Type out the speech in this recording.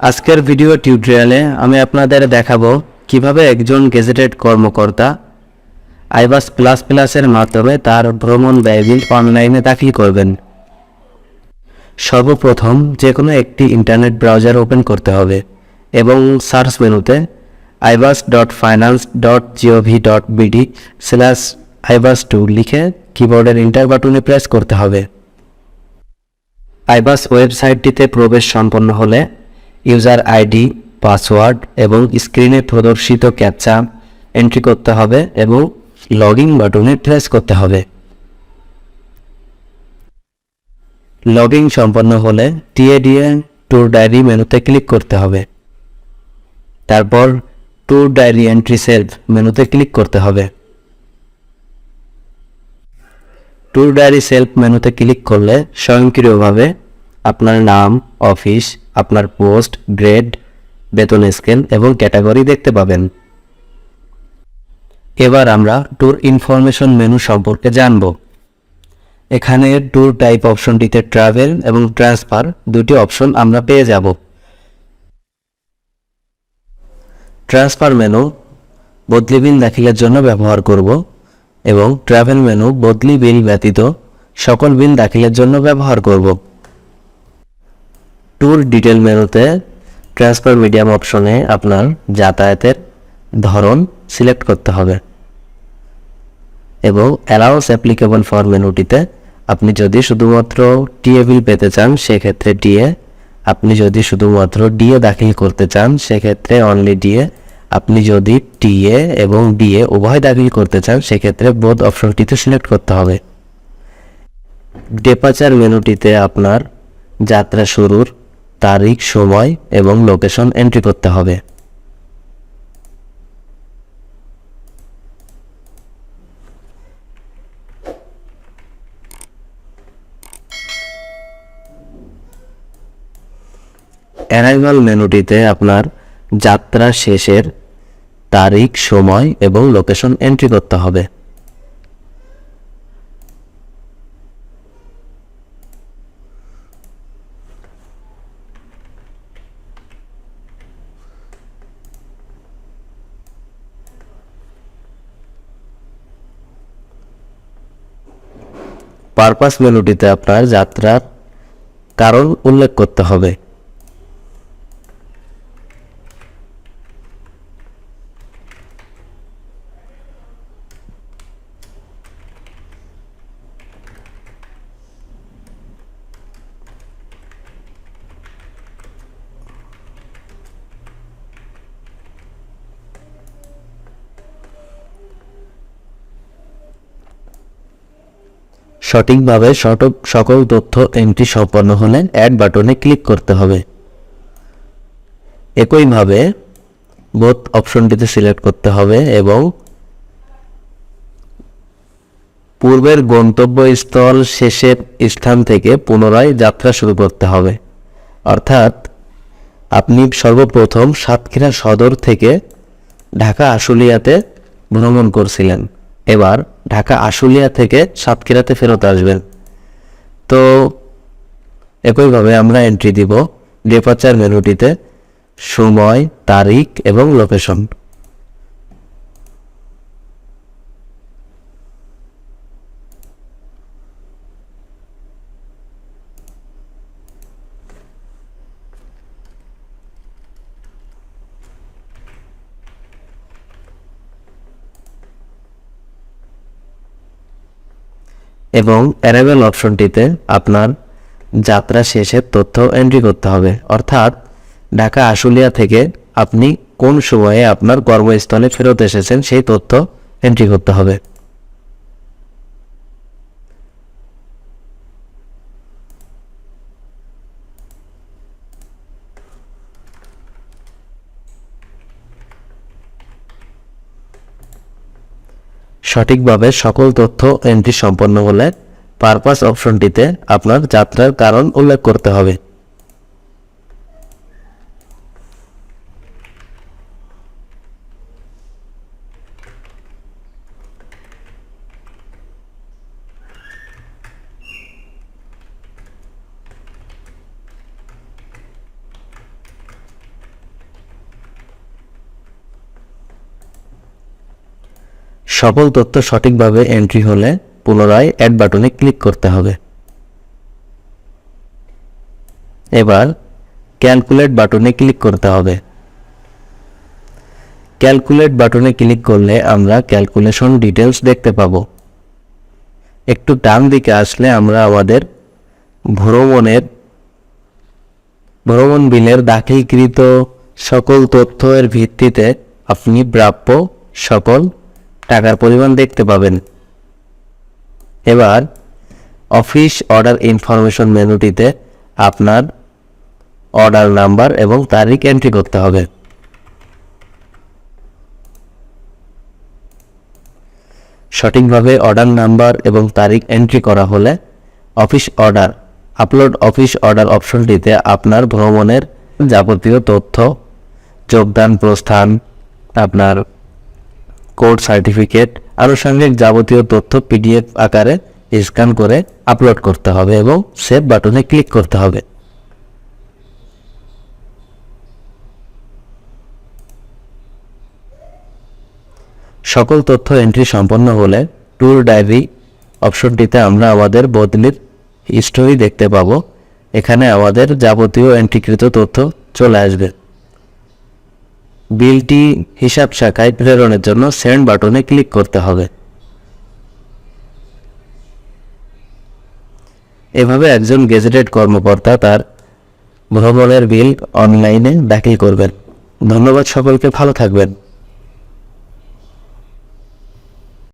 আজকের ভিডিও টিউটোরিয়ালে আমি আপনাদের দেখাবো কিভাবে একজন গেজেটেড কর্মকর্তা iBAS এর মাধ্যমে তার ভ্রমণ ব্যয় বিল অনলাইনে দাখিল করবেন। সর্বপ্রথম যে কোনো একটি ইন্টারনেট ব্রাউজার ওপেন করতে হবে এবং সার্চ মেনুতে ibas.finance.gov.bd/ibas2 লিখে কিবোর্ডের এন্টার বাটনে প্রেস করতে হবে। iBAS ওয়েবসাইটটিতে প্রবেশ সম্পন্ন হলে ইউজার আইডি, পাসওয়ার্ড এবং স্ক্রিনে প্রদর্শিত ক্যাপচা এন্ট্রি করতে হবে এবং লগইন বাটনে প্রেস করতে হবে। লগইন সম্পন্ন হলে TA ট্যুর ডায়েরি মেনুতে ক্লিক করতে হবে। তারপর ট্যুর ডায়েরি এন্ট্রি সেলফ মেনুতে ক্লিক করতে হবে। ট্যুর ডায়েরি সেলফ মেনুতে ক্লিক করলে স্বয়ংক্রিয়ভাবে আপনার নাম, অফিস, আপনার পোস্ট, গ্রেড, বেতন স্কেল এবং ক্যাটাগরি দেখতে পাবেন। এবার আমরা ট্যুর ইনফরমেশন মেনু সম্পর্কে জানব। এখানে ট্যুর টাইপ অপশনটিতে ট্রাভেল এবং ট্রান্সফার দুটি অপশন আমরা পেয়ে যাব। ট্রান্সফার মেনু বদলি বিল দাখিলের জন্য ব্যবহার করব এবং ট্রাভেল মেনু বদলি বিল ব্যতীত সকল বিল দাখিলের জন্য ব্যবহার করব। ট্যুর ডিটেল মেনুতে ট্রান্সফার মিডিয়াম অপশনে আপনার যাতায়াতের ধরন সিলেক্ট করতে হবে এবং অ্যালাউন্স অ্যাপ্লিকেবল ফর মেনুটিতে আপনি যদি শুধুমাত্র টিএ বিল পেতে চান সেক্ষেত্রে টিএ, আপনি যদি শুধুমাত্র ডিএ দাখিল করতে চান সেক্ষেত্রে অনলি ডিএ, আপনি যদি টিএ এবং ডিএ উভয় দাখিল করতে চান সেক্ষেত্রে বোথ অপশনটিতে সিলেক্ট করতে হবে। ডিপার্চার মেনুটিতে আপনার যাত্রা শুরুর তারিখ, সময় এবং লোকেশন এন্ট্রি করতে হবে। অ্যারাইভাল মেনুটিতে আপনার যাত্রা শেষের তারিখ, সময় এবং লোকেশন এন্ট্রি করতে হবে। পারপাস মেনুটিতে আপনার যাত্রার কারণ উল্লেখ করতে হবে। সঠিকভাবে সকল তথ্য এন্ট্রি সম্পন্ন হলে অ্যাড বাটনে ক্লিক করতে হবে। একইভাবে বোথ অপশনটিতে সিলেক্ট করতে হবে এবং পূর্বের গন্তব্যস্থল শেষের স্থান থেকে পুনরায় যাত্রা শুরু করতে হবে। অর্থাৎ আপনি সর্বপ্রথম সাতক্ষীরা সদর থেকে ঢাকা আশুলিয়াতে ভ্রমণ করছিলেন, এবার ঢাকা আশুলিয়া থেকে সাতক্ষীরাতে ফেরত আসবেন। তো একইভাবে আমরা এন্ট্রি দিব ডিপার্চার মেনুটিতে সময়, তারিখ এবং লোকেশন। এবং অ্যারাইভাল অপশনটিতে আপনার যাত্রা শেষের তথ্য এন্ট্রি করতে হবে। অর্থাৎ ঢাকা আশুলিয়া থেকে আপনি কোন সময়ে আপনার কর্মস্থলে ফেরত এসেছেন সেই তথ্য এন্ট্রি করতে হবে। সঠিকভাবে সকল তথ্য এন্ট্রি সম্পন্ন হলে পারপাস অপশনটিতে আপনার যাত্রার কারণ উল্লেখ করতে হবে। সকল তথ্য সঠিকভাবে এন্ট্রি হলে পুনরায় অ্যাড বাটনে ক্লিক করতে হবে। এবার ক্যালকুলেট বাটনে ক্লিক করতে হবে। ক্যালকুলেট বাটনে ক্লিক করলে আমরা ক্যালকুলেশন ডিটেলস দেখতে পাবো। একটু ডান দিকে আসলে আমরা আমাদের ভ্রমণ বিলের দাখিলকৃত সকল তথ্যের ভিত্তিতে আপনি প্রাপ্য সকল টাকার পরিমাণ দেখতে পাবেন। এবার অফিস অর্ডার ইনফরমেশন মেনুটিতে আপনার অর্ডার নাম্বার এবং তারিখ এন্ট্রি করতে হবে। সঠিকভাবে অর্ডার নাম্বার এবং তারিখ এন্ট্রি করা হলে আপলোড অফিস অর্ডার অপশনটিতে আপনার ভ্রমণের যাবতীয় তথ্য, যোগদান প্রস্থান, আপনার কোড সার্টিফিকেট, আনুষঙ্গিক যাবতীয় তথ্য পিডিএফ আকারে স্ক্যান করে আপলোড করতে হবে এবং সেভ বাটনে ক্লিক করতে হবে। সকল তথ্য এন্ট্রি সম্পন্ন হলে ট্যুর ডায়েরি অপশনটিতে আমরা আমাদের বদলির হিস্টোরি দেখতে পাবো। এখানে আমাদের যাবতীয় এন্ট্রিকৃত তথ্য চলে আসবে। বিলটি হিসাব শাখায় প্রেরণের জন্য সেন্ড বাটনে ক্লিক করতে হবে। এভাবে একজন গেজেটেড কর্মকর্তা তার ভ্রমণের বিল অনলাইনে দাখিল করবেন। ধন্যবাদ সকলকে, ভালো থাকবেন।